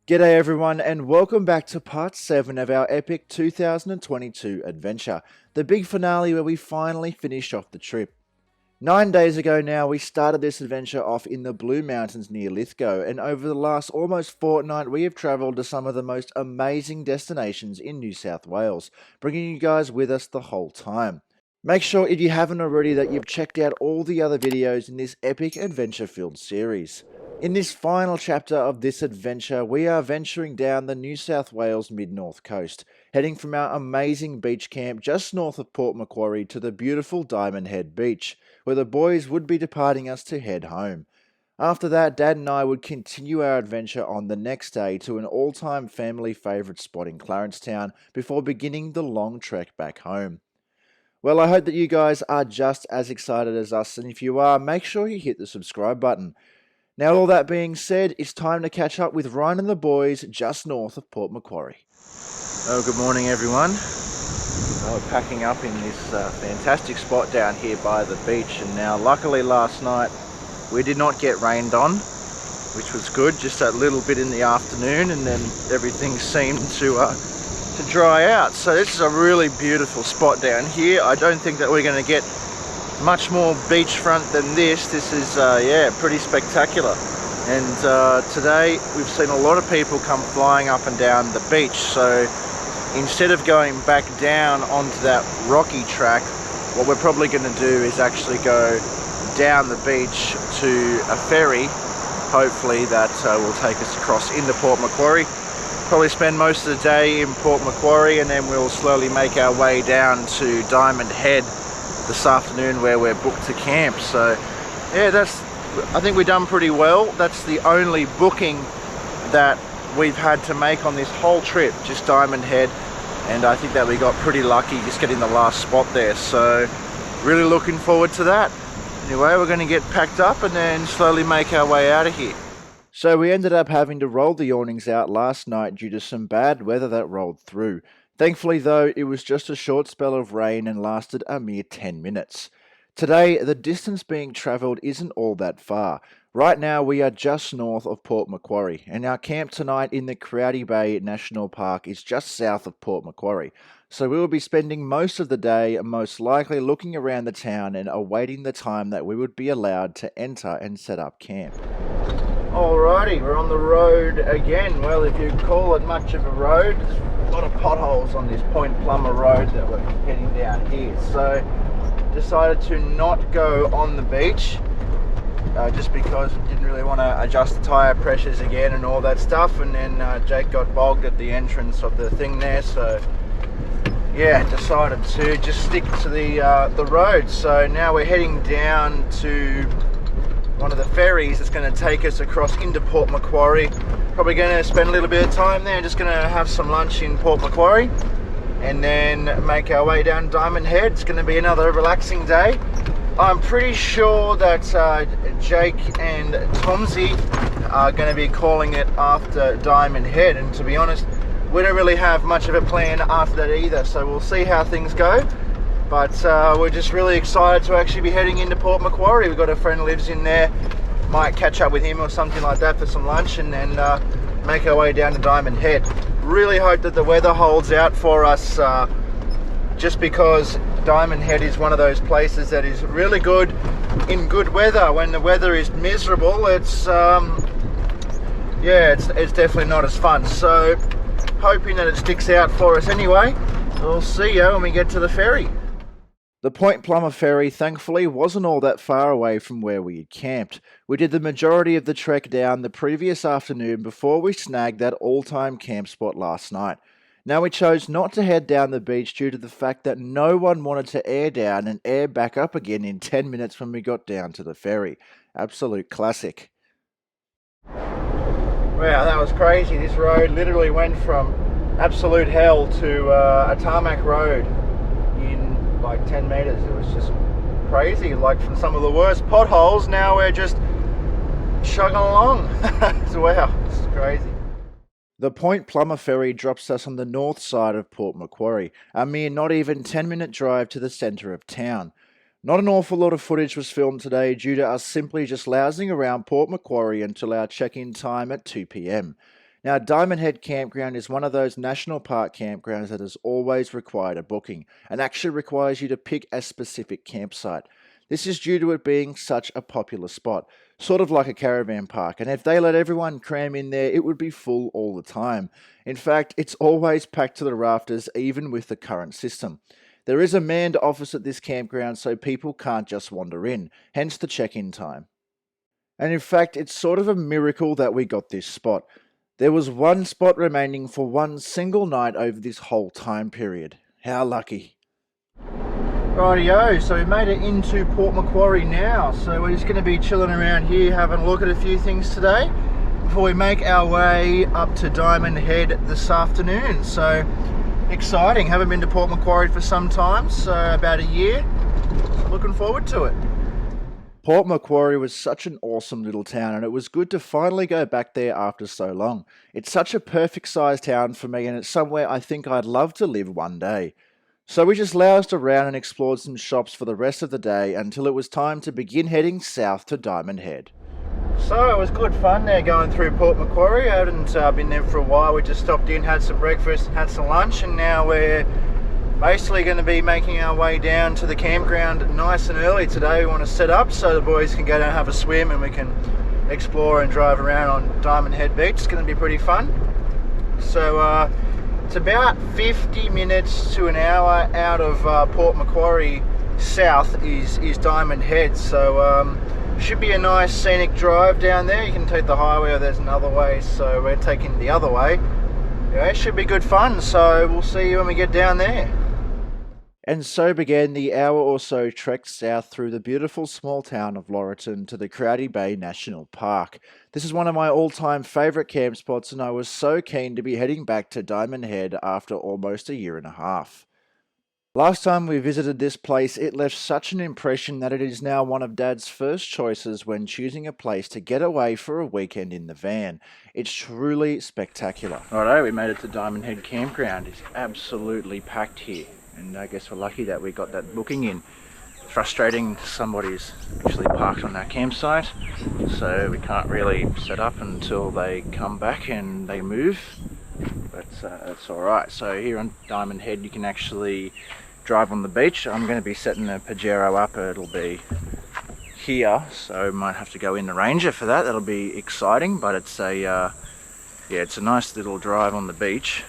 G'day everyone and welcome back to part 7 of our epic 2022 adventure, the big finale where we finally finish off the trip. 9 days ago now we started this adventure off in the Blue Mountains near Lithgow, and over the last almost fortnight we have travelled to some of the most amazing destinations in New South Wales, bringing you guys with us the whole time. Make sure if you haven't already that you've checked out all the other videos in this epic adventure-filled series. In this final chapter of this adventure, we are venturing down the New South Wales mid-north coast, heading from our amazing beach camp just north of Port Macquarie to the beautiful Diamond Head beach, where the boys would be departing us to head home. After that, Dad and I would continue our adventure on the next day to an all-time family favourite spot in Clarence Town before beginning the long trek back home. Well, I hope that you guys are just as excited as us, and if you are, make sure you hit the subscribe button. Now, all that being said, it's time to catch up with Ryan and the boys just north of Port Macquarie. Oh, good morning, everyone. We're packing up in this fantastic spot down here by the beach, and now, luckily, last night we did not get rained on, which was good. Just a little bit in the afternoon, and then everything seemed to dry out. So this is a really beautiful spot down here. I don't think that we're going to get much more beachfront than this. This is yeah, pretty spectacular. And today we've seen a lot of people come flying up and down the beach, so instead of going back down onto that rocky track, what we're probably going to do is actually go down the beach to a ferry, hopefully that will take us across into Port Macquarie. Probably spend most of the day in Port Macquarie, and then we'll slowly make our way down to Diamond Head this afternoon where we're booked to camp. So yeah, I think we've done pretty well. That's the only booking that we've had to make on this whole trip, just Diamond Head, and I think that we got pretty lucky just getting the last spot there. So really looking forward to that. Anyway, we're going to get packed up and then slowly make our way out of here. So we ended up having to roll the awnings out last night due to some bad weather that rolled through. Thankfully though, it was just a short spell of rain and lasted a mere 10 minutes. Today, the distance being travelled isn't all that far. Right now we are just north of Port Macquarie, and our camp tonight in the Heatherbrae Bay National Park is just south of Port Macquarie. So we will be spending most of the day most likely looking around the town and awaiting the time that we would be allowed to enter and set up camp. Alrighty, we're on the road again. Well, if you call it much of a road, there's a lot of potholes on this Point Plummer road that we're heading down here. So, decided to not go on the beach, just because we didn't really want to adjust the tyre pressures again and all that stuff. And then Jake got bogged at the entrance of the thing there, so yeah, decided to just stick to the road. So now we're heading down to one of the ferries that's going to take us across into Port Macquarie. Probably going to spend a little bit of time there, just going to have some lunch in Port Macquarie and then make our way down Diamond Head. It's going to be another relaxing day. I'm pretty sure that Jake and Tomsy are going to be calling it after Diamond Head, and to be honest, we don't really have much of a plan after that either, so we'll see how things go. But we're just really excited to actually be heading into Port Macquarie. We've got a friend who lives in there, might catch up with him or something like that for some lunch, and then make our way down to Diamond Head. Really hope that the weather holds out for us, just because Diamond Head is one of those places that is really good in good weather. When the weather is miserable, it's yeah, it's definitely not as fun. So hoping that it sticks out for us anyway. We'll see you when we get to the ferry. The Point Plummer ferry thankfully wasn't all that far away from where we had camped. We did the majority of the trek down the previous afternoon before we snagged that all-time camp spot last night. Now we chose not to head down the beach due to the fact that no one wanted to air down and air back up again in 10 minutes when we got down to the ferry. Absolute classic. Wow, that was crazy. This road literally went from absolute hell to a tarmac road in like 10 meters. It was just crazy. Like, from some of the worst potholes, now we're just chugging along. So wow, it's crazy. The Point Plummer ferry drops us on the north side of Port Macquarie, a mere not even 10-minute drive to the centre of town. Not an awful lot of footage was filmed today due to us simply just lounging around Port Macquarie until our check-in time at 2 p.m. Now, Diamond Head Campground is one of those national park campgrounds that has always required a booking and actually requires you to pick a specific campsite. This is due to it being such a popular spot, sort of like a caravan park, and if they let everyone cram in there, it would be full all the time. In fact, it's always packed to the rafters, even with the current system. There is a manned office at this campground, so people can't just wander in, hence the check-in time. And in fact, it's sort of a miracle that we got this spot. There was one spot remaining for one single night over this whole time period. How lucky. Rightio, so we made it into Port Macquarie now, so we're just going to be chilling around here, having a look at a few things today before we make our way up to Diamond Head this afternoon. So exciting, haven't been to Port Macquarie for some time, so about a year, looking forward to it. Port Macquarie was such an awesome little town, and it was good to finally go back there after so long. It's such a perfect sized town for me, and it's somewhere I think I'd love to live one day. So we just lounged around and explored some shops for the rest of the day until it was time to begin heading south to Diamond Head. So it was good fun there going through Port Macquarie. I hadn't been there for a while. We just stopped in, had some breakfast, had some lunch, and now we're basically going to be making our way down to the campground nice and early today. We want to set up so the boys can go down and have a swim and we can explore and drive around on Diamond Head Beach. It's going to be pretty fun. So it's about 50 minutes to an hour out of Port Macquarie south is Diamond Head. So should be a nice scenic drive down there. You can take the highway or there's another way, so we're taking the other way. Yeah, it should be good fun, so we'll see you when we get down there. And so began the hour or so trek south through the beautiful small town of Laurelton to the Crowdy Bay National Park. This is one of my all-time favourite camp spots, and I was so keen to be heading back to Diamond Head after almost a year and a half. Last time we visited this place, it left such an impression that it is now one of Dad's first choices when choosing a place to get away for a weekend in the van. It's truly spectacular. Righto, we made it to Diamond Head Campground. It's absolutely packed here, and I guess we're lucky that we got that booking in. Frustrating, somebody's actually parked on our campsite, so we can't really set up until they come back and they move, but that's alright. So here on Diamond Head you can actually drive on the beach. I'm going to be setting a Pajero up. It'll be here, so might have to go in the Ranger for that. That'll be exciting, but it's a it's a nice little drive on the beach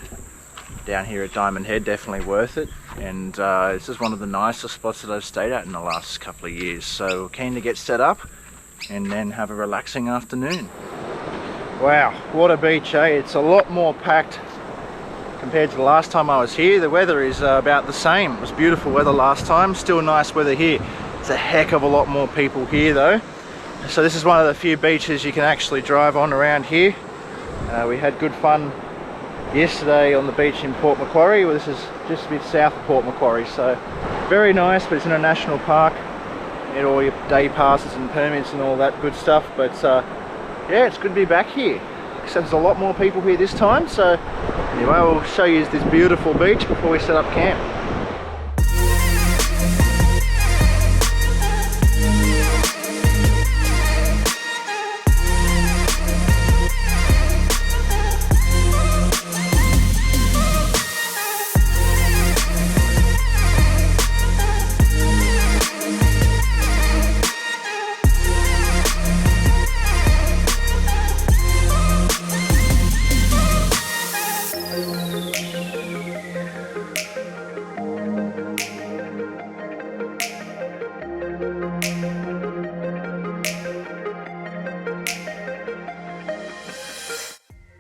down here at Diamond Head. Definitely worth it, and this is one of the nicer spots that I've stayed at in the last couple of years, so keen to get set up and then have a relaxing afternoon. Wow, what a beach, eh? It's a lot more packed compared to the last time I was here. The weather is about the same. It was beautiful weather last time, still nice weather here. It's a heck of a lot more people here though. So this is one of the few beaches you can actually drive on around here. We had good fun yesterday on the beach in Port Macquarie. Well, this is just a bit south of Port Macquarie, so very nice, but it's in a national park. You get all your day passes and permits and all that good stuff, but yeah, it's good to be back here. Except there's a lot more people here this time, so anyway, we'll show you this beautiful beach before we set up camp.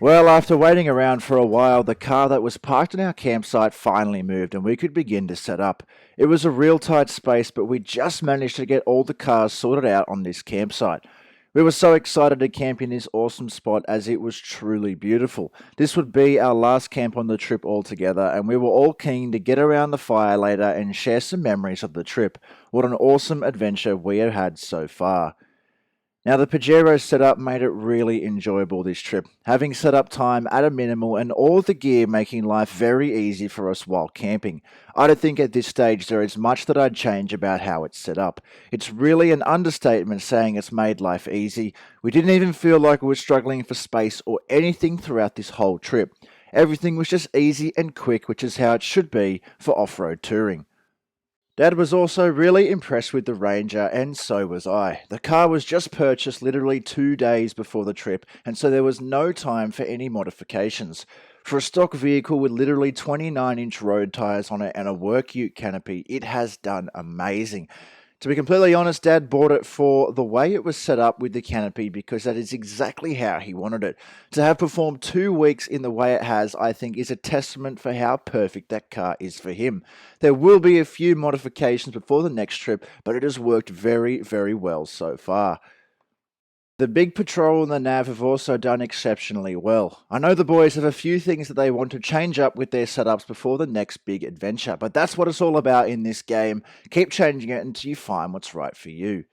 Well, after waiting around for a while, the car that was parked in our campsite finally moved and we could begin to set up. It was a real tight space, but we just managed to get all the cars sorted out on this campsite. We were so excited to camp in this awesome spot as it was truly beautiful. This would be our last camp on the trip altogether, and we were all keen to get around the fire later and share some memories of the trip. What an awesome adventure we have had so far. Now the Pajero setup made it really enjoyable this trip, having setup time at a minimal and all the gear making life very easy for us while camping. I don't think at this stage there is much that I'd change about how it's set up. It's really an understatement saying it's made life easy. We didn't even feel like we were struggling for space or anything throughout this whole trip. Everything was just easy and quick, which is how it should be for off-road touring. Dad was also really impressed with the Ranger, and so was I. The car was just purchased literally 2 days before the trip, and so there was no time for any modifications. For a stock vehicle with literally 29-inch road tyres on it and a work ute canopy, it has done amazing. To be completely honest, Dad bought it for the way it was set up with the canopy because that is exactly how he wanted it. To have performed 2 weeks in the way it has, I think, is a testament for how perfect that car is for him. There will be a few modifications before the next trip, but it has worked very, very well so far. The Big Patrol and the Nav have also done exceptionally well. I know the boys have a few things that they want to change up with their setups before the next big adventure, but that's what it's all about in this game. Keep changing it until you find what's right for you.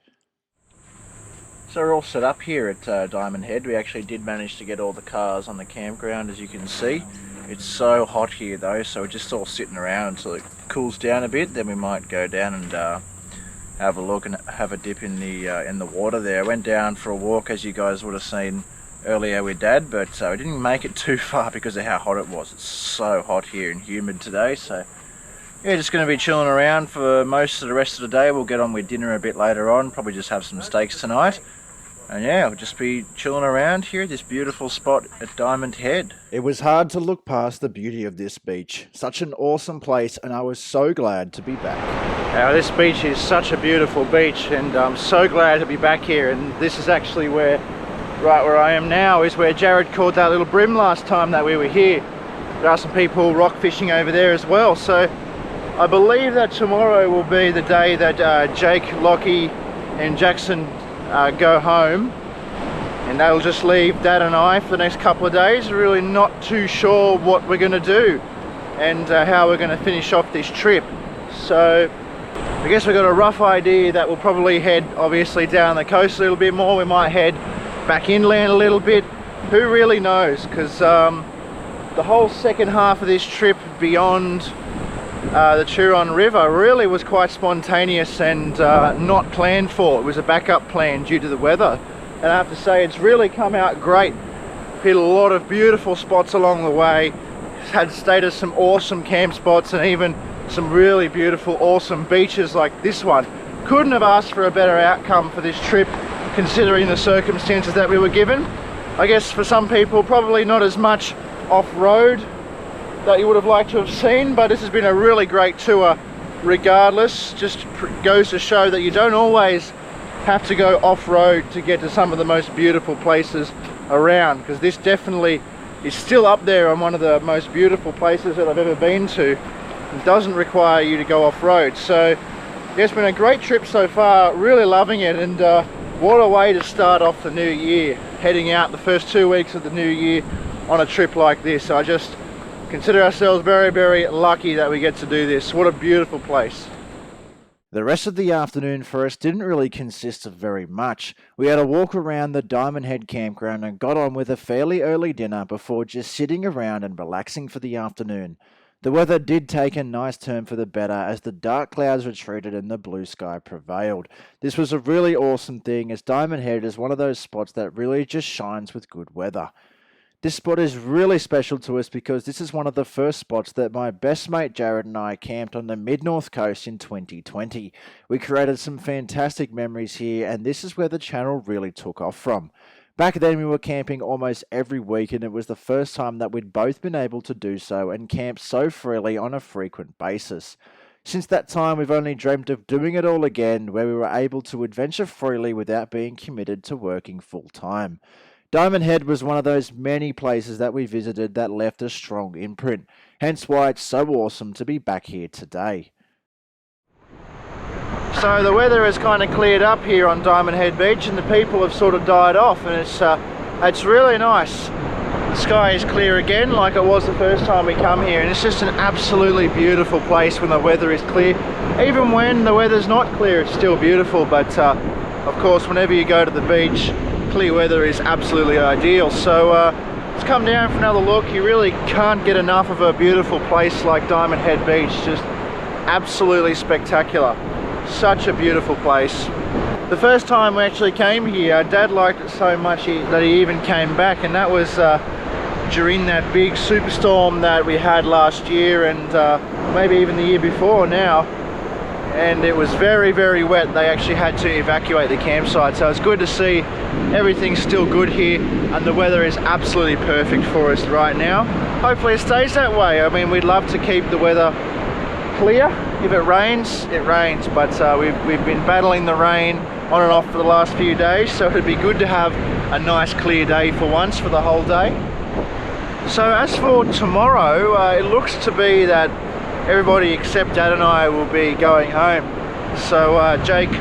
So we're all set up here at Diamond Head. We actually did manage to get all the cars on the campground, as you can see. It's so hot here though, so we're just all sitting around until it cools down a bit. Then we might go down and have a look and have a dip in the water there. I went down for a walk, as you guys would have seen earlier with Dad, but we didn't make it too far because of how hot it was. It's so hot here and humid today, so yeah, just going to be chilling around for most of the rest of the day. We'll get on with dinner a bit later on, probably just have some steaks tonight. And yeah, we'll just be chilling around here at this beautiful spot at Diamond Head. It was hard to look past the beauty of this beach. Such an awesome place, and I was so glad to be back. Now, this beach is such a beautiful beach, and I'm so glad to be back here. And this is actually right where I am now, is where Jared caught that little bream last time that we were here. There are some people rock fishing over there as well. So I believe that tomorrow will be the day that Jake, Lockie and Jackson go home, and that'll just leave Dad and I for the next couple of days. We're really not too sure what we're going to do and how we're going to finish off this trip. So I guess we've got a rough idea that we'll probably head obviously down the coast a little bit more. We might head back inland a little bit. Who really knows, because the whole second half of this trip beyond the Turon River really was quite spontaneous and not planned for. It was a backup plan due to the weather, and I have to say it's really come out great. Hit a lot of beautiful spots along the way, stayed at some awesome camp spots and even some really beautiful awesome beaches like this one. Couldn't have asked for a better outcome for this trip considering the circumstances that we were given. I guess for some people probably not as much off-road that you would have liked to have seen, but this has been a really great tour regardless. Just goes to show that you don't always have to go off-road to get to some of the most beautiful places around, because this definitely is still up there on one of the most beautiful places that I've ever been to. It doesn't require you to go off-road. So yeah, it's been a great trip so far, really loving it, and what a way to start off the new year, heading out the first 2 weeks of the new year on a trip like this. I just consider ourselves very, very lucky that we get to do this. What a beautiful place. The rest of the afternoon for us didn't really consist of very much. We had a walk around the Diamond Head Campground and got on with a fairly early dinner before just sitting around and relaxing for the afternoon. The weather did take a nice turn for the better as the dark clouds retreated and the blue sky prevailed. This was a really awesome thing, as Diamond Head is one of those spots that really just shines with good weather. This spot is really special to us because this is one of the first spots that my best mate Jared and I camped on the mid-north coast in 2020. We created some fantastic memories here, and this is where the channel really took off from. Back then we were camping almost every week, and it was the first time that we'd both been able to do so and camp so freely on a frequent basis. Since that time we've only dreamt of doing it all again, where we were able to adventure freely without being committed to working full time. Diamond Head was one of those many places that we visited that left a strong imprint, hence why it's so awesome to be back here today. So the weather has kind of cleared up here on Diamond Head Beach, and the people have sort of died off, and it's really nice. The sky is clear again like it was the first time we come here, and it's just an absolutely beautiful place when the weather is clear. Even when the weather's not clear, it's still beautiful, but of course, whenever you go to the beach, clear weather is absolutely ideal. So let's come down for another look. You really can't get enough of a beautiful place like Diamond Head Beach. Just absolutely spectacular. Such a beautiful place. The first time we actually came here, Dad liked it so much that he even came back, and that was during that big superstorm that we had last year, and maybe even the year before now. And it was very, very wet. They actually had to evacuate the campsite, so it's good to see everything's still good here, and the weather is absolutely perfect for us right now. Hopefully it stays that way. I mean, we'd love to keep the weather clear. If it rains, but we've been battling the rain on and off for the last few days, so it'd be good to have a nice clear day for once, for the whole day. So as for tomorrow, it looks to be that everybody except Dad and I will be going home. So Jake,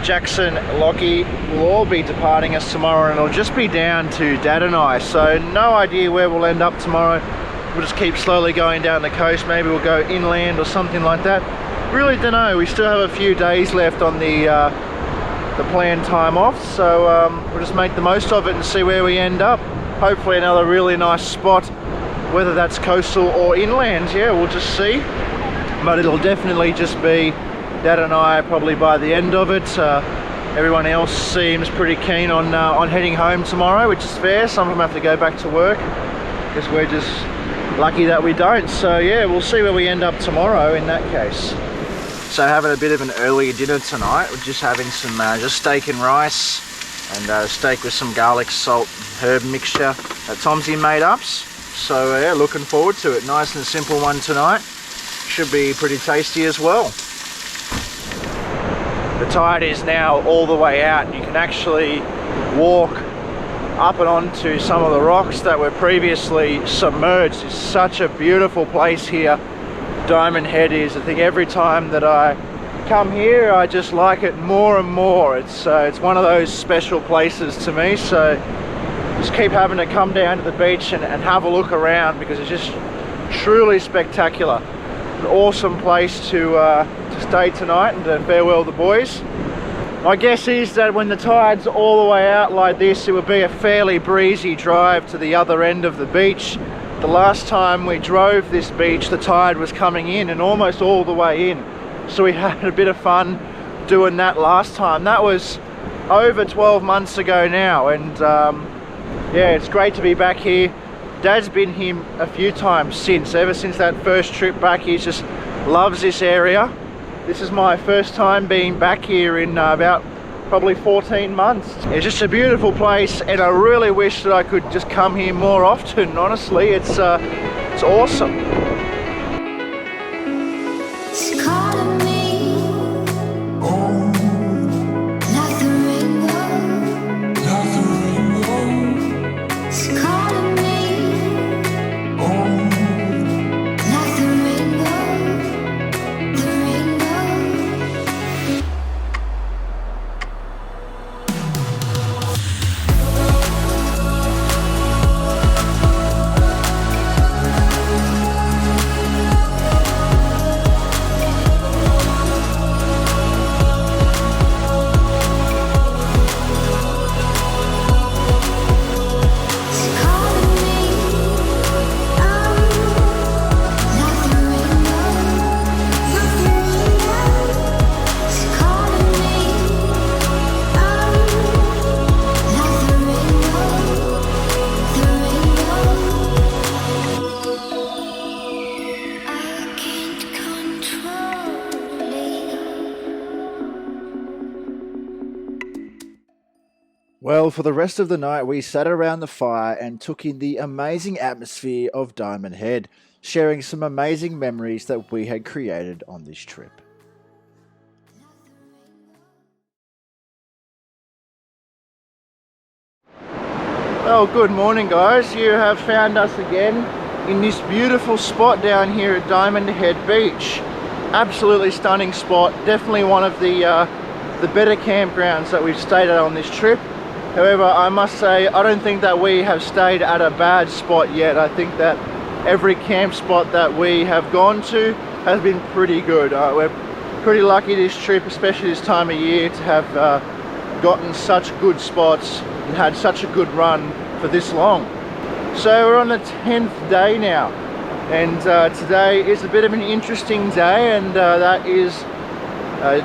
Jackson, Lockie will all be departing us tomorrow, and it'll just be down to Dad and I. So no idea where we'll end up tomorrow. We'll just keep slowly going down the coast. Maybe we'll go inland or something like that. Really don't know. We still have a few days left on the planned time off, so we'll just make the most of it and see where we end up. Hopefully another really nice spot, whether that's coastal or inland. Yeah, we'll just see, but it'll definitely just be Dad and I probably by the end of it. Everyone else seems pretty keen on heading home tomorrow, which is fair. Some of them have to go back to work. Guess we're just lucky that we don't. So yeah, we'll see where we end up tomorrow in that case. So having a bit of an early dinner tonight. We're just having some just steak and rice, and steak with some garlic, salt, herb mixture that Tomsy made up. So yeah, looking forward to it. Nice and simple one tonight. Should be pretty tasty as well. The tide is now all the way out. You can actually walk up and onto some of the rocks that were previously submerged. It's such a beautiful place here, Diamond Head is. I think every time that I come here, I just like it more and more. It's one of those special places to me, so just keep having to come down to the beach and have a look around, because it's just truly spectacular. An awesome place to stay tonight and to farewell the boys. My guess is that when the tide's all the way out like this, it would be a fairly breezy drive to the other end of the beach. The last time we drove this beach, the tide was coming in and almost all the way in. So we had a bit of fun doing that last time. That was over 12 months ago now, and yeah, it's great to be back here. Dad's been here a few times since, ever since that first trip back. He just loves this area. This is my first time being back here in about probably 14 months. It's just a beautiful place, and I really wish that I could just come here more often. Honestly, it's awesome. Well, for the rest of the night, we sat around the fire and took in the amazing atmosphere of Diamond Head, sharing some amazing memories that we had created on this trip. Well, good morning guys. You have found us again in this beautiful spot down here at Diamond Head Beach. Absolutely stunning spot. Definitely one of the better campgrounds that we've stayed at on this trip. However, I must say, I don't think that we have stayed at a bad spot yet. I think that every camp spot that we have gone to has been pretty good. We're pretty lucky this trip, especially this time of year, to have gotten such good spots and had such a good run for this long. So we're on the 10th day now, and today is a bit of an interesting day, and that is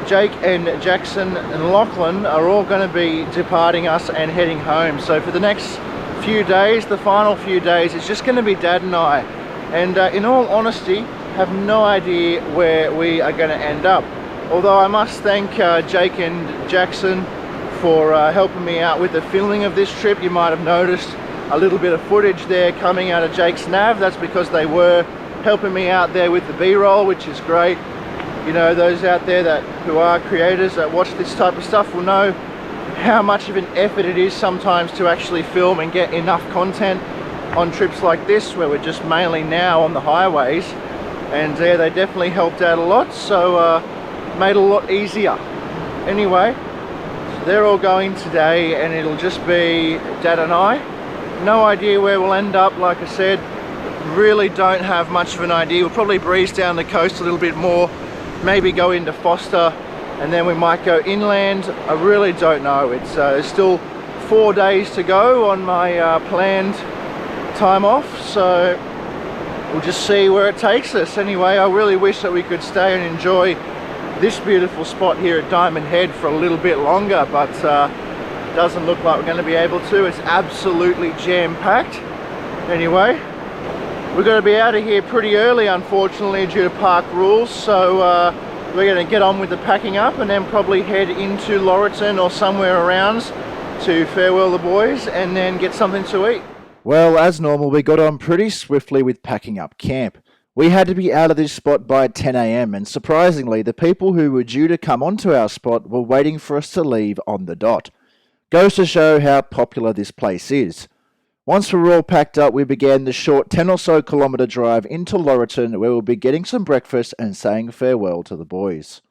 Jake and Jackson and Lachlan are all going to be departing us and heading home. So for the next few days, the final few days, it's just going to be Dad and I, and in all honesty have no idea where we are going to end up. Although I must thank Jake and Jackson for helping me out with the filming of this trip. You might have noticed a little bit of footage there coming out of Jake's nav. That's because they were helping me out there with the B-roll, which is great. You know, those out there who are creators that watch this type of stuff will know how much of an effort it is sometimes to actually film and get enough content on trips like this, where we're just mainly now on the highways. And yeah, they definitely helped out a lot, so made it a lot easier. Anyway, so they're all going today, and it'll just be Dad and I. No idea where we'll end up. Like I said, really don't have much of an idea. We'll probably breeze down the coast a little bit more, maybe go into Forster, and then we might go inland. I really don't know. It's there's still 4 days to go on my planned time off, so we'll just see where it takes us. Anyway, I really wish that we could stay and enjoy this beautiful spot here at Diamond Head for a little bit longer, but doesn't look like we're going to be able to. It's absolutely jam-packed. Anyway, we're going to be out of here pretty early, unfortunately, due to park rules, so we're going to get on with the packing up and then probably head into Laurelton or somewhere around to farewell the boys and then get something to eat. Well, as normal, we got on pretty swiftly with packing up camp. We had to be out of this spot by 10 AM, and surprisingly, the people who were due to come onto our spot were waiting for us to leave on the dot. Goes to show how popular this place is. Once we were all packed up, we began the short 10 or so kilometre drive into Laurelton, where we'll be getting some breakfast and saying farewell to the boys.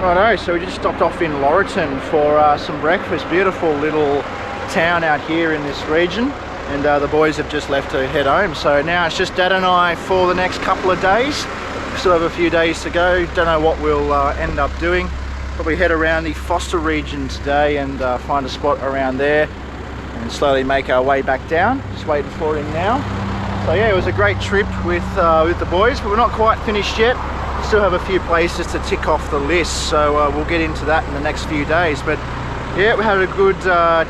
Righto, so we just stopped off in Laurelton for some breakfast. Beautiful little town out here in this region, and the boys have just left to head home. So now it's just Dad and I for the next couple of days. Still have a few days to go. Don't know what we'll end up doing. Probably head around the Forster region today and find a spot around there and slowly make our way back down. Just waiting for him now. So yeah, it was a great trip with the boys, but we're not quite finished yet. Still have a few places to tick off the list, so we'll get into that in the next few days. But yeah, we had a good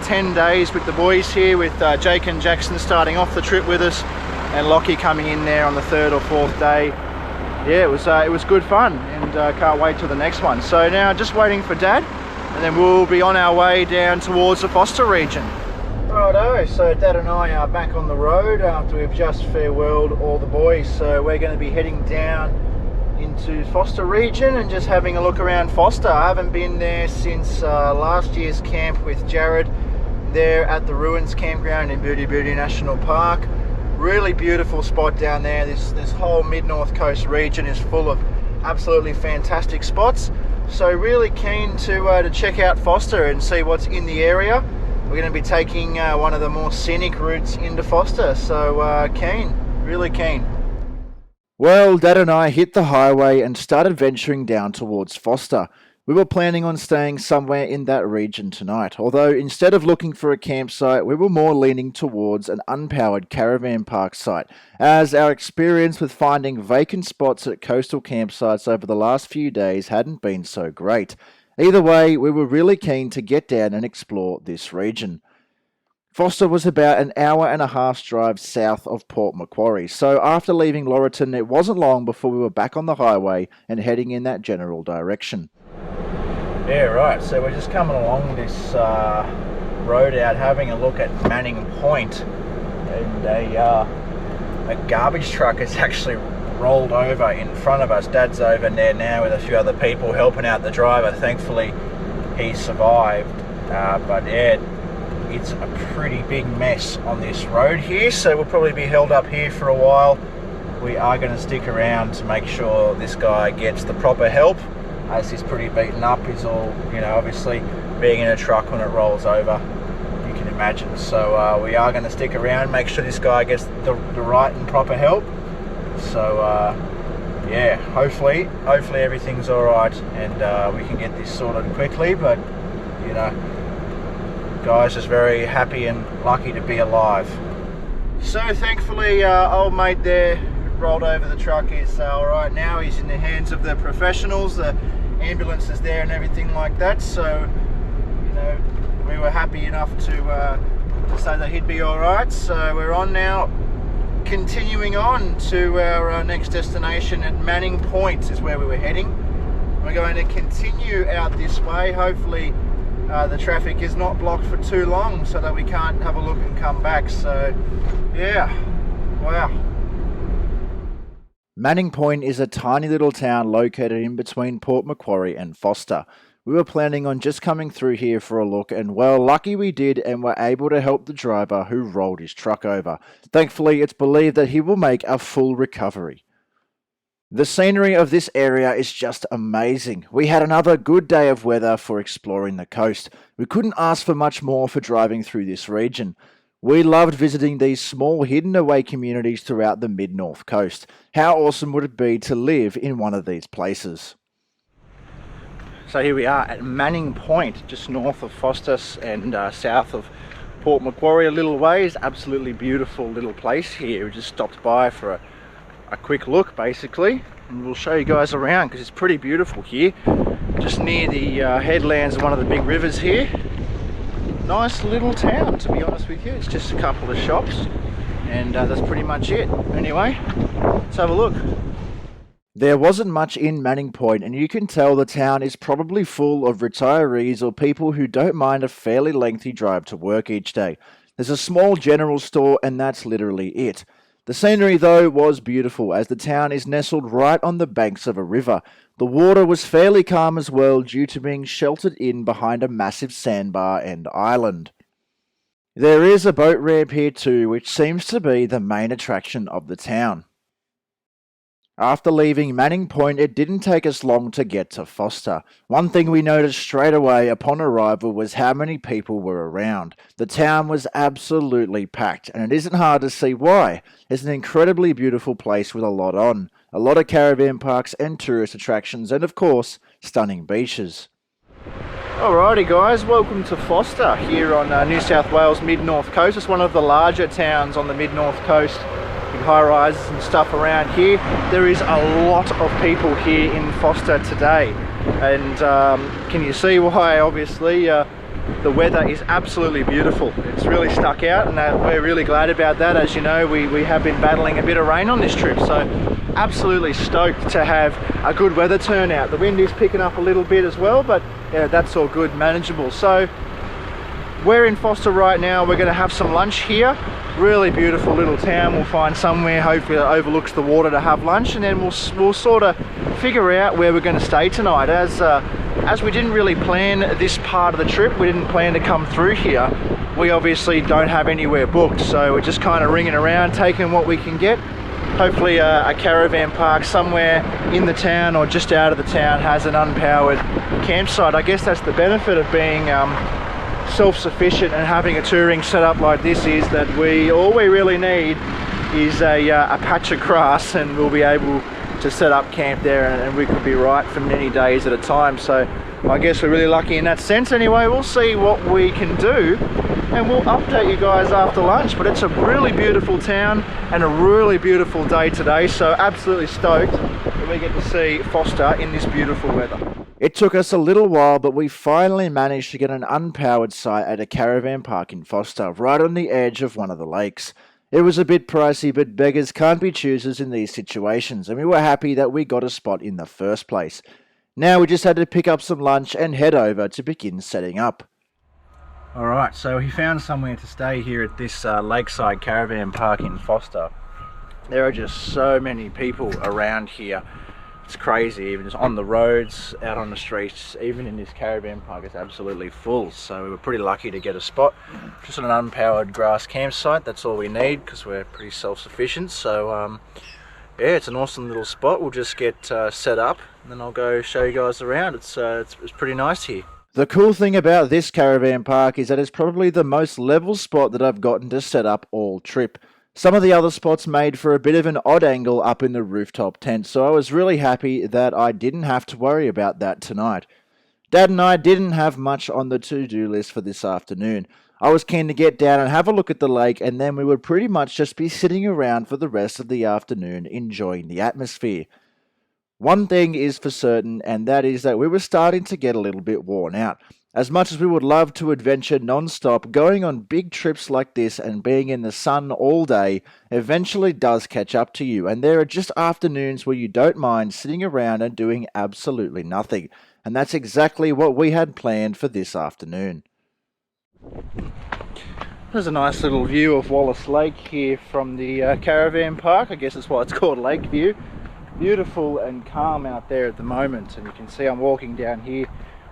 10 days with the boys here, with Jake and Jackson starting off the trip with us and Lockie coming in there on the 3rd or 4th day. Yeah, it was good fun, and can't wait till the next one. So now just waiting for Dad, and then we'll be on our way down towards the Forster region. Righto, so Dad and I are back on the road after we've just farewelled all the boys. So we're going to be heading down into Forster region and just having a look around Forster. I haven't been there since last year's camp with Jared there at the Ruins Campground in Beauty National Park. Really beautiful spot down there. This whole mid-north coast region is full of absolutely fantastic spots. So really keen to check out Forster and see what's in the area. We're going to be taking one of the more scenic routes into Forster, so keen, really keen. Well, Dad and I hit the highway and started venturing down towards Forster. We were planning on staying somewhere in that region tonight, although instead of looking for a campsite, we were more leaning towards an unpowered caravan park site, as our experience with finding vacant spots at coastal campsites over the last few days hadn't been so great. Either way, we were really keen to get down and explore this region. Forster was about an hour and a half's drive south of Port Macquarie, so after leaving Laurelton, it wasn't long before we were back on the highway and heading in that general direction. Yeah, right, so we're just coming along this road out, having a look at Manning Point, and a garbage truck has actually rolled over in front of us. Dad's over there now with a few other people helping out the driver. Thankfully, he survived, but yeah, it's a pretty big mess on this road here, so we'll probably be held up here for a while. We are going to stick around to make sure this guy gets the proper help, as he's pretty beaten up. He's all, you know, obviously being in a truck when it rolls over, you can imagine. So we are going to stick around, make sure this guy gets the right and proper help. So yeah, hopefully everything's all right, and we can get this sorted quickly. But you know, guys, just very happy and lucky to be alive. So thankfully, old mate there rolled over the truck is all right now. He's in the hands of the professionals. The ambulance is there and everything like that. So you know, we were happy enough to say that he'd be all right. So we're on now, continuing on to our next destination at Manning Point is where we were heading. We're going to continue out this way. Hopefully the traffic is not blocked for too long so that we can't have a look and come back. So yeah, wow. Manning Point is a tiny little town located in between Port Macquarie and Forster. We were planning on just coming through here for a look, and well, lucky we did, and were able to help the driver who rolled his truck over. Thankfully, it's believed that he will make a full recovery. The scenery of this area is just amazing. We had another good day of weather for exploring the coast. We couldn't ask for much more for driving through this region. We loved visiting these small hidden away communities throughout the mid-north coast. How awesome would it be to live in one of these places? So here we are at Manning Point, just north of Forster and south of Port Macquarie a little ways. Absolutely beautiful little place here. We just stopped by for a quick look basically, and we'll show you guys around because it's pretty beautiful here. Just near the headlands of one of the big rivers here. Nice little town, to be honest with you. It's just a couple of shops, and that's pretty much it. Anyway, let's have a look. There wasn't much in Manning Point, and you can tell the town is probably full of retirees or people who don't mind a fairly lengthy drive to work each day. There's a small general store, and that's literally it. The scenery, though, was beautiful, as the town is nestled right on the banks of a river. The water was fairly calm as well, due to being sheltered in behind a massive sandbar and island. There is a boat ramp here too, which seems to be the main attraction of the town. After leaving Manning Point, it didn't take us long to get to Forster. One thing we noticed straight away upon arrival was how many people were around. The town was absolutely packed, and it isn't hard to see why. It's an incredibly beautiful place with a lot on. A lot of caravan parks and tourist attractions, and of course, stunning beaches. Alrighty guys, welcome to Forster here on New South Wales mid-north coast. It's one of the larger towns on the mid-north coast. Big high-rises and stuff around here. There is a lot of people here in Forster today, and can you see why? Obviously the weather is absolutely beautiful. It's really stuck out, and we're really glad about that. As you know, we have been battling a bit of rain on this trip, so absolutely stoked to have a good weather turnout. The wind is picking up a little bit as well, but yeah, that's all good, manageable. So we're in Forster right now. We're going to have some lunch here. Really beautiful little town. We'll find somewhere hopefully that overlooks the water to have lunch, and then we'll sort of figure out where we're going to stay tonight. As we didn't really plan this part of the trip, we didn't plan to come through here. We obviously don't have anywhere booked, so we're just kind of ringing around, taking what we can get. Hopefully a caravan park somewhere in the town or just out of the town has an unpowered campsite. I guess that's the benefit of being self-sufficient and having a touring setup like this, is that all we really need is a patch of grass, and we'll be able to set up camp there, and we could be right for many days at a time. So I guess we're really lucky in that sense. Anyway, we'll see what we can do, and we'll update you guys after lunch. But it's a really beautiful town and a really beautiful day today, so absolutely stoked that we get to see Forster in this beautiful weather. It took us a little while, but we finally managed to get an unpowered site at a caravan park in Forster, right on the edge of one of the lakes. It was a bit pricey, but beggars can't be choosers in these situations, and we were happy that we got a spot in the first place. Now we just had to pick up some lunch and head over to begin setting up. Alright, so we found somewhere to stay here at this lakeside caravan park in Forster. There are just so many people around here. It's crazy, even just on the roads, out on the streets, even in this caravan park, it's absolutely full. So we were pretty lucky to get a spot, just on an unpowered grass campsite. That's all we need because we're pretty self-sufficient. So yeah, it's an awesome little spot. We'll just get set up, and then I'll go show you guys around. It's pretty nice here. The cool thing about this caravan park is that it's probably the most level spot that I've gotten to set up all trip. Some of the other spots made for a bit of an odd angle up in the rooftop tent, so I was really happy that I didn't have to worry about that tonight. Dad and I didn't have much on the to-do list for this afternoon. I was keen to get down and have a look at the lake, and then we would pretty much just be sitting around for the rest of the afternoon enjoying the atmosphere. One thing is for certain, and that is that we were starting to get a little bit worn out. As much as we would love to adventure non-stop, going on big trips like this and being in the sun all day eventually does catch up to you, and there are just afternoons where you don't mind sitting around and doing absolutely nothing. And that's exactly what we had planned for this afternoon. There's a nice little view of Wallace Lake here from the caravan park. I guess that's why it's called Lake View. Beautiful and calm out there at the moment, and you can see I'm walking down here.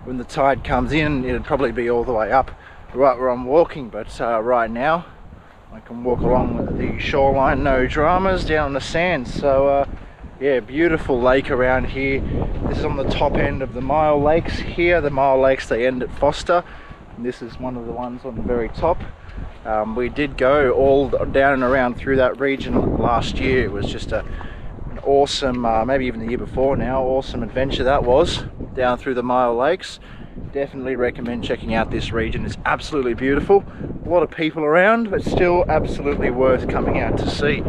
When the tide comes in, it'd probably be all the way up right where I'm walking, but right now I can walk along the shoreline, no dramas, down on the sands. So yeah, beautiful lake around here. This is on the top end of the Mile Lakes here. The Mile Lakes, they end at Forster, and this is one of the ones on the very top. We did go all down and around through that region last year. It was just an awesome, maybe even the year before now, awesome adventure that was, down through the Mile Lakes. Definitely recommend checking out this region. It's absolutely beautiful. A lot of people around, but still absolutely worth coming out to see.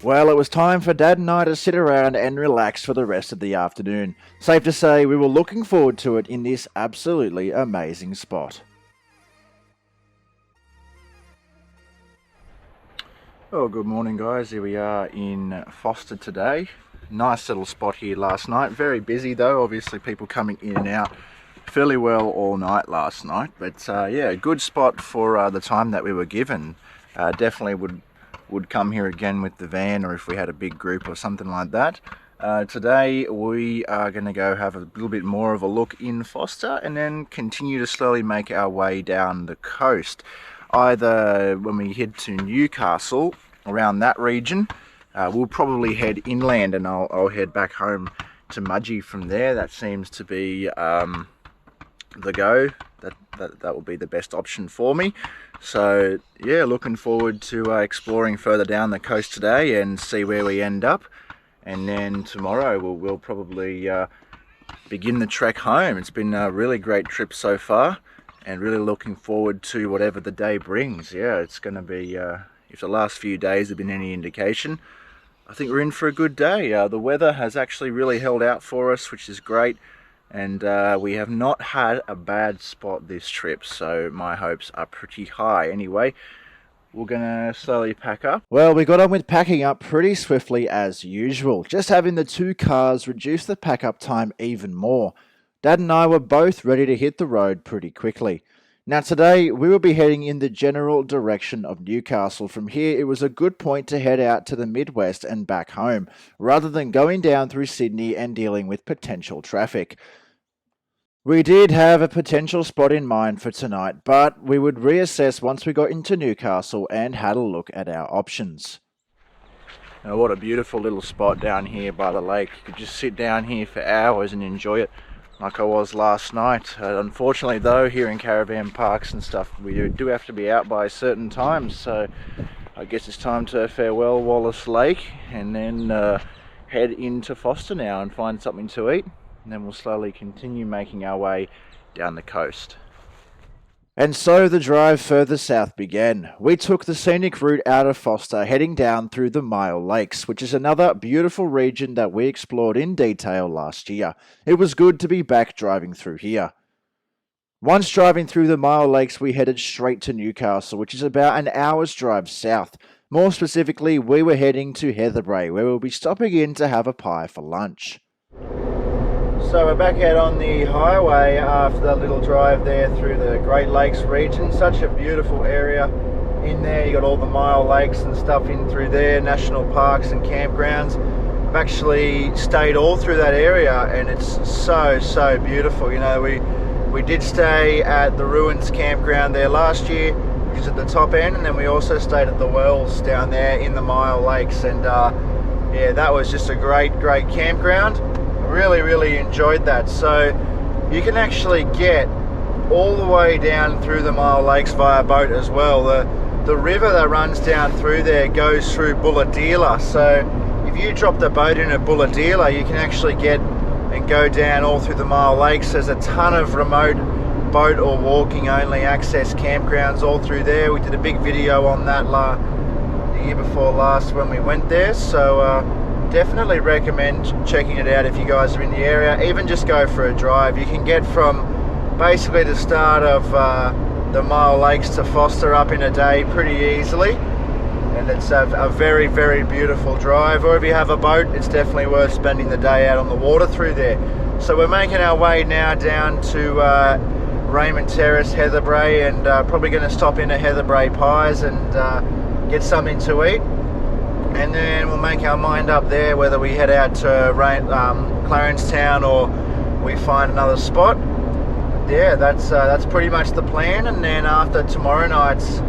Well, it was time for Dad and I to sit around and relax for the rest of the afternoon. Safe to say we were looking forward to it in this absolutely amazing spot. Oh, good morning guys. Here we are in Forster today. Nice little spot here last night. Very busy though, obviously people coming in and out fairly well all night last night. But yeah, a good spot for the time that we were given. Definitely would come here again with the van, or if we had a big group or something like that. Today we are going to go have a little bit more of a look in Forster and then continue to slowly make our way down the coast. Either when we head to Newcastle, around that region, we'll probably head inland, and I'll head back home to Mudgee from there. That seems to be the go. That will be the best option for me. So yeah, looking forward to exploring further down the coast today and see where we end up. And then tomorrow we'll probably begin the trek home. It's been a really great trip so far, and really looking forward to whatever the day brings. Yeah, it's going to be, if the last few days have been any indication, I think we're in for a good day. The weather has actually really held out for us, which is great. And we have not had a bad spot this trip, so my hopes are pretty high. Anyway, we're gonna slowly pack up. Well, we got on with packing up pretty swiftly as usual. Just having the two cars reduced the pack up time even more. Dad and I were both ready to hit the road pretty quickly. Now today, we will be heading in the general direction of Newcastle. From here, it was a good point to head out to the Midwest and back home, rather than going down through Sydney and dealing with potential traffic. We did have a potential spot in mind for tonight, but we would reassess once we got into Newcastle and had a look at our options. Now, what a beautiful little spot down here by the lake. You could just sit down here for hours and enjoy it like I was last night. Unfortunately though, here in caravan parks and stuff, we do have to be out by certain times, so I guess it's time to farewell Wallace Lake and then head into Forster now and find something to eat. And then we'll slowly continue making our way down the coast. And so the drive further south began. We took the scenic route out of Forster, heading down through the Mile Lakes, which is another beautiful region that we explored in detail last year. It was good to be back driving through here. Once driving through the Mile Lakes, we headed straight to Newcastle, which is about an hour's drive south. More specifically, we were heading to Heatherbrae, where we'll be stopping in to have a pie for lunch. So we're back out on the highway after that little drive there through the Great Lakes region. Such a beautiful area in there. You got all the Mile Lakes and stuff in through there, national parks and campgrounds. I've actually stayed all through that area and it's so beautiful. You know, we did stay at the Ruins campground there last year, which is at the top end, and then we also stayed at the Wells down there in the Mile Lakes, and yeah, that was just a great campground. Really enjoyed that. So you can actually get all the way down through the Mile Lakes via boat as well. The river that runs down through there goes through Bulahdelah, so if you drop the boat in at Bulahdelah, you can actually get and go down all through the Mile Lakes. There's a ton of remote boat or walking only access campgrounds all through there. We did a big video on that the year before last when we went there, so definitely recommend checking it out if you guys are in the area. Even just go for a drive. You can get from basically the start of the Mile Lakes to Forster up in a day pretty easily, and it's a very beautiful drive. Or if you have a boat, it's definitely worth spending the day out on the water through there. So we're making our way now down to Raymond Terrace, Heatherbrae, and probably going to stop in at Heatherbrae Pies and get something to eat, and then we'll make our mind up there whether we head out to Clarence Town or we find another spot. Yeah, that's pretty much the plan. And then after tonight's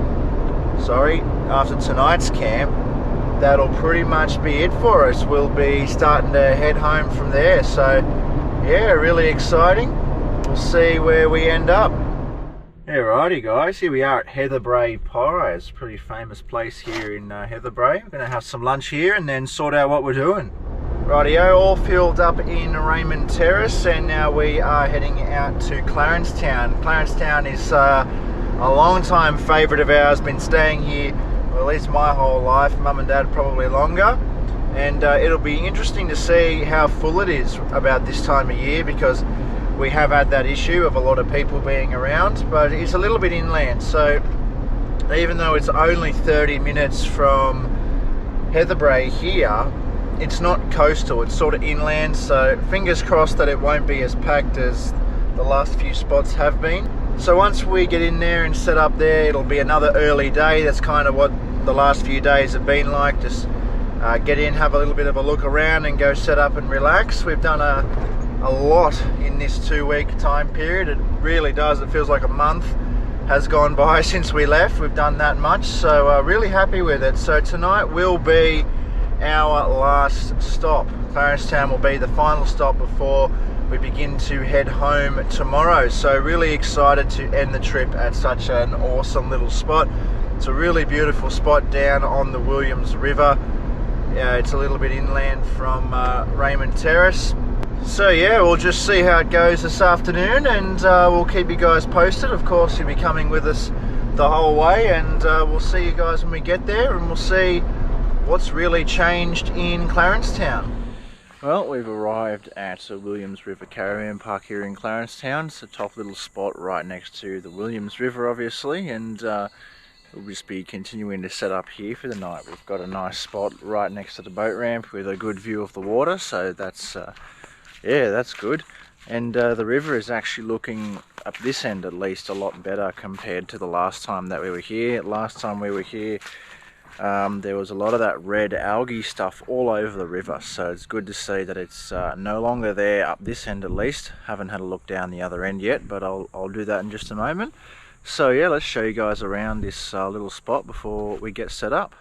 camp, that'll pretty much be it for us. We'll be starting to head home from there. So yeah, really exciting. We'll see where we end up. Alrighty guys, here we are at Heatherbrae Pies, pretty famous place here in Heatherbrae. We're going to have some lunch here and then sort out what we're doing. Rightio, all filled up in Raymond Terrace, and now we are heading out to Clarence Town. Clarence Town is a long time favourite of ours, been staying here, well, at least my whole life, mum and dad probably longer. And it'll be interesting to see how full it is about this time of year, because we have had that issue of a lot of people being around, but it's a little bit inland. So even though it's only 30 minutes from Heatherbrae here, it's not coastal, it's sort of inland, so fingers crossed that it won't be as packed as the last few spots have been. So once we get in there and set up there, it'll be another early day. That's kind of what the last few days have been like. Just get in, have a little bit of a look around and go set up and relax. We've done a lot in this 2-week time period. It really does, it feels like a month has gone by since we left. We've done that much, so really happy with it. So tonight will be our last stop. Clarence Town will be the final stop before we begin to head home tomorrow. So really excited to end the trip at such an awesome little spot. It's a really beautiful spot down on the Williams River. It's a little bit inland from Raymond Terrace. So yeah, we'll just see how it goes this afternoon, and we'll keep you guys posted. Of course, you'll be coming with us the whole way, and we'll see you guys when we get there, and we'll see what's really changed in Clarence Town. Well, we've arrived at the Williams River Caravan Park here in Clarence Town. It's a top little spot right next to the Williams River, obviously, and we'll just be continuing to set up here for the night. We've got a nice spot right next to the boat ramp with a good view of the water, so that's yeah, that's good. And the river is actually looking, up this end at least, a lot better compared to the last time that we were here. Last time we were here, there was a lot of that red algae stuff all over the river, so it's good to see that it's no longer there up this end at least. Haven't had a look down the other end yet, but I'll do that in just a moment. So yeah, let's show you guys around this little spot before we get set up.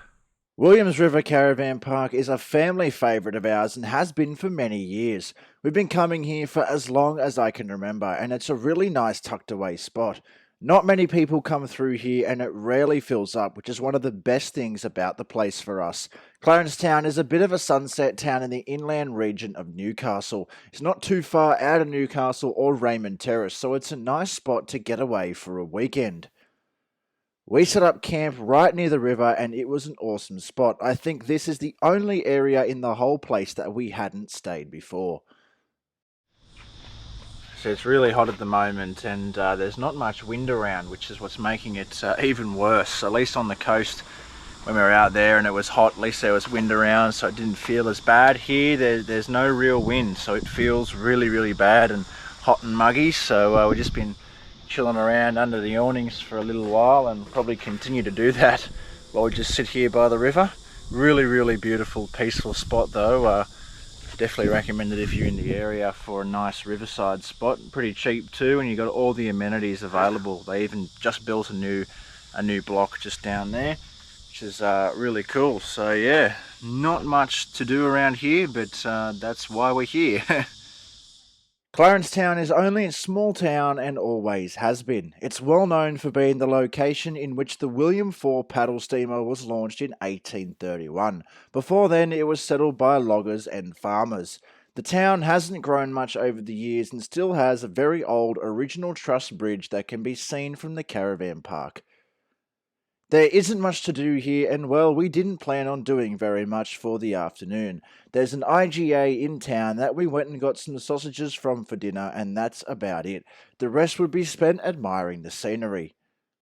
Williams River Caravan Park is a family favourite of ours and has been for many years. We've been coming here for as long as I can remember, and it's a really nice tucked away spot. Not many people come through here and it rarely fills up, which is one of the best things about the place for us. Clarence Town is a bit of a sunset town in the inland region of Newcastle. It's not too far out of Newcastle or Raymond Terrace, so it's a nice spot to get away for a weekend. We set up camp right near the river and it was an awesome spot. I think this is the only area in the whole place that we hadn't stayed before. So it's really hot at the moment, and there's not much wind around, which is what's making it even worse. At least on the coast, when we were out there and it was hot, at least there was wind around, so it didn't feel as bad. Here there's no real wind, so it feels really bad and hot and muggy. So we've just been chilling around under the awnings for a little while and probably continue to do that while we just sit here by the river. Really beautiful, peaceful spot though. Definitely recommend it if you're in the area for a nice riverside spot. Pretty cheap too, and you got all the amenities available. They even just built a new block just down there, which is really cool. So yeah, not much to do around here, but that's why we're here. Clarence Town is only a small town and always has been. It's well known for being the location in which the William IV paddle steamer was launched in 1831. Before then, it was settled by loggers and farmers. The town hasn't grown much over the years and still has a very old original truss bridge that can be seen from the caravan park. There isn't much to do here, and well, we didn't plan on doing very much for the afternoon. There's an IGA in town that we went and got some sausages from for dinner, and that's about it. The rest would be spent admiring the scenery.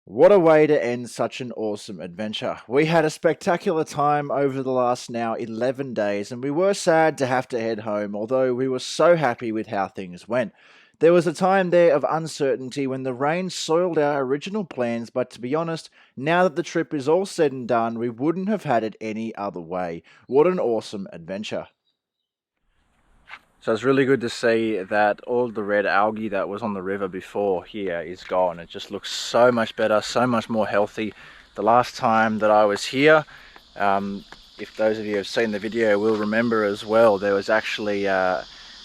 What a way to end such an awesome adventure. We had a spectacular time over the last now 11 days, and we were sad to have to head home, although we were so happy with how things went. There was a time there of uncertainty when the rain soiled our original plans, but to be honest, now that the trip is all said and done, we wouldn't have had it any other way. What an awesome adventure. So it's really good to see that all the red algae that was on the river before here is gone. It just looks so much better, so much more healthy. The last time that I was here, if those of you have seen the video will remember as well, there was actually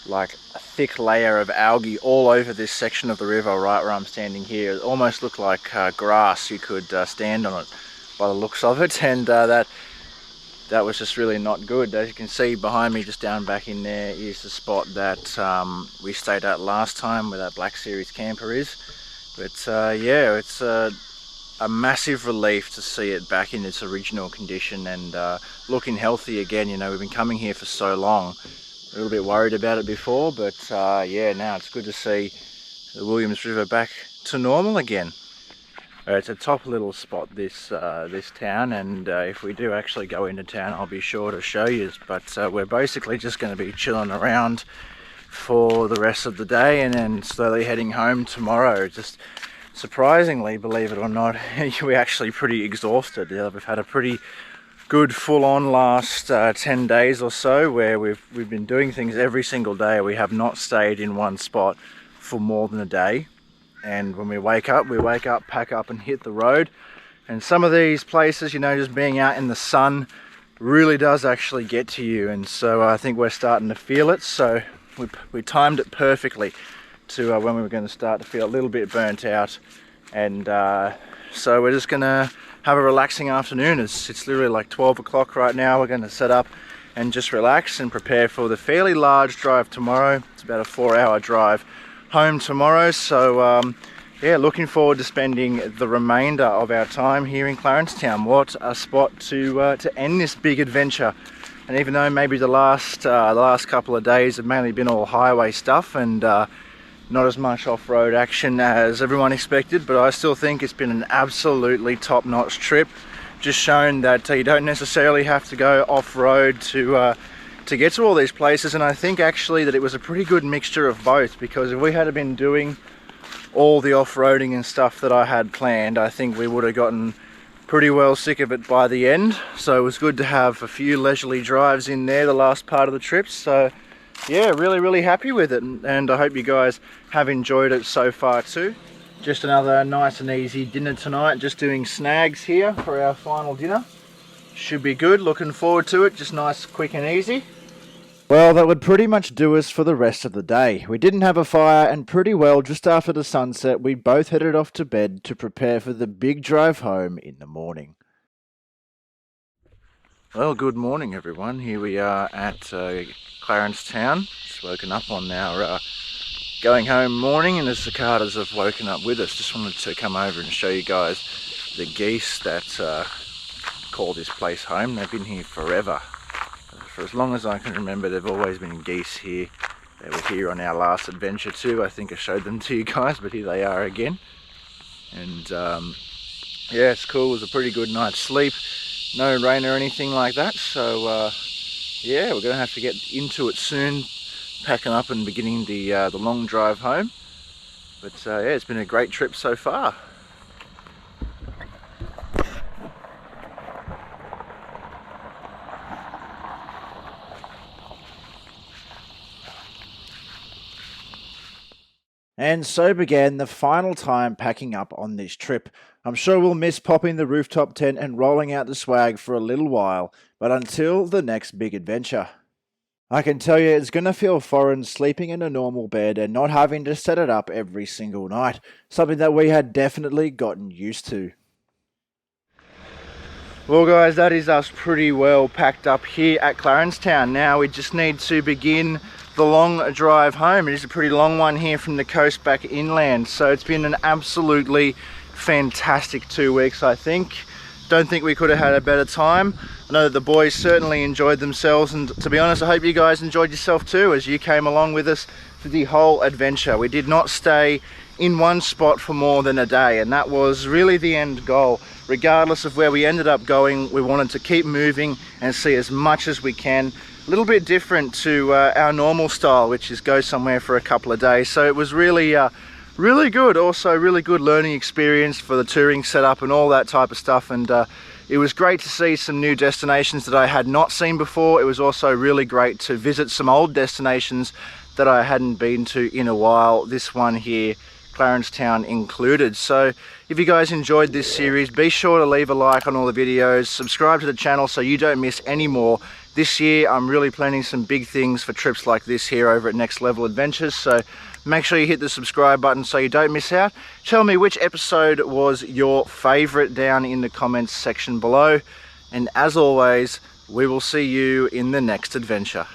like a thick layer of algae all over this section of the river right where I'm standing here. It almost looked like grass. You could stand on it by the looks of it, and that was just really not good. As you can see behind me, just down back in there, is the spot that we stayed at last time where that Black Series camper is. But yeah, it's a massive relief to see it back in its original condition and looking healthy again. You know, we've been coming here for so long. A little bit worried about it before, but yeah, now it's good to see the Williams River back to normal again. It's a top little spot, this town, and if we do actually go into town, I'll be sure to show you. But we're basically just going to be chilling around for the rest of the day and then slowly heading home tomorrow. Just surprisingly, believe it or not, we're actually pretty exhausted. We've had a pretty good full-on last 10 days or so where we've been doing things every single day. We have not stayed in one spot for more than a day, and when we wake up, pack up and hit the road. And some of these places, you know, just being out in the sun really does actually get to you, and so I think we're starting to feel it. So we timed it perfectly to when we were going to start to feel a little bit burnt out, and so we're just gonna have a relaxing afternoon. It's literally like 12 o'clock right now. We're going to set up and just relax and prepare for the fairly large drive tomorrow. It's about a 4-hour drive home tomorrow. So yeah, looking forward to spending the remainder of our time here in Clarence Town. What a spot to end this big adventure. And even though maybe the last couple of days have mainly been all highway stuff and not as much off-road action as everyone expected, but I still think it's been an absolutely top-notch trip. Just shown that you don't necessarily have to go off-road to get to all these places, and I think actually that it was a pretty good mixture of both, because if we had been doing all the off-roading and stuff that I had planned, I think we would have gotten pretty well sick of it by the end. So it was good to have a few leisurely drives in there the last part of the trip. So yeah, really happy with it, and I hope you guys have enjoyed it so far too. Just another nice and easy dinner tonight, just doing snags here for our final dinner. Should be good, looking forward to it, just nice, quick and easy. Well, that would pretty much do us for the rest of the day. We didn't have a fire, and pretty well just after the sunset we both headed off to bed to prepare for the big drive home in the morning. Well, good morning everyone. Here we are at Clarence Town. Just woken up on our going home morning, and the cicadas have woken up with us. Just wanted to come over and show you guys the geese that call this place home. They've been here forever. For as long as I can remember, there've always been geese here. They were here on our last adventure too. I think I showed them to you guys, but here they are again. And yeah, it's cool. It was a pretty good night's sleep. No rain or anything like that. So yeah, we're going to have to get into it soon, packing up and beginning the long drive home. But yeah, it's been a great trip so far. And so began the final time packing up on this trip. I'm sure we'll miss popping the rooftop tent and rolling out the swag for a little while, but until the next big adventure. I can tell you it's going to feel foreign sleeping in a normal bed and not having to set it up every single night, something that we had definitely gotten used to. Well guys, that is us pretty well packed up here at Clarence Town. Now we just need to begin the long drive home. It is a pretty long one here from the coast back inland, so it's been an absolutely fantastic 2 weeks. I think don't think we could have had a better time. I know that the boys certainly enjoyed themselves, and to be honest, I hope you guys enjoyed yourself too as you came along with us for the whole adventure. We did not stay in one spot for more than a day, and that was really the end goal. Regardless of where we ended up going, we wanted to keep moving and see as much as we can. A little bit different to our normal style, which is go somewhere for a couple of days. So it was really really good. Also really good learning experience for the touring setup and all that type of stuff. And it was great to see some new destinations that I had not seen before. It was also really great to visit some old destinations that I hadn't been to in a while. This one here, Clarence Town included. So if you guys enjoyed this series, be sure to leave a like on all the videos, subscribe to the channel so you don't miss any more. This year I'm really planning some big things for trips like this here over at Next Level Adventures, so make sure you hit the subscribe button so you don't miss out. Tell me which episode was your favorite down in the comments section below, and as always, we will see you in the next adventure.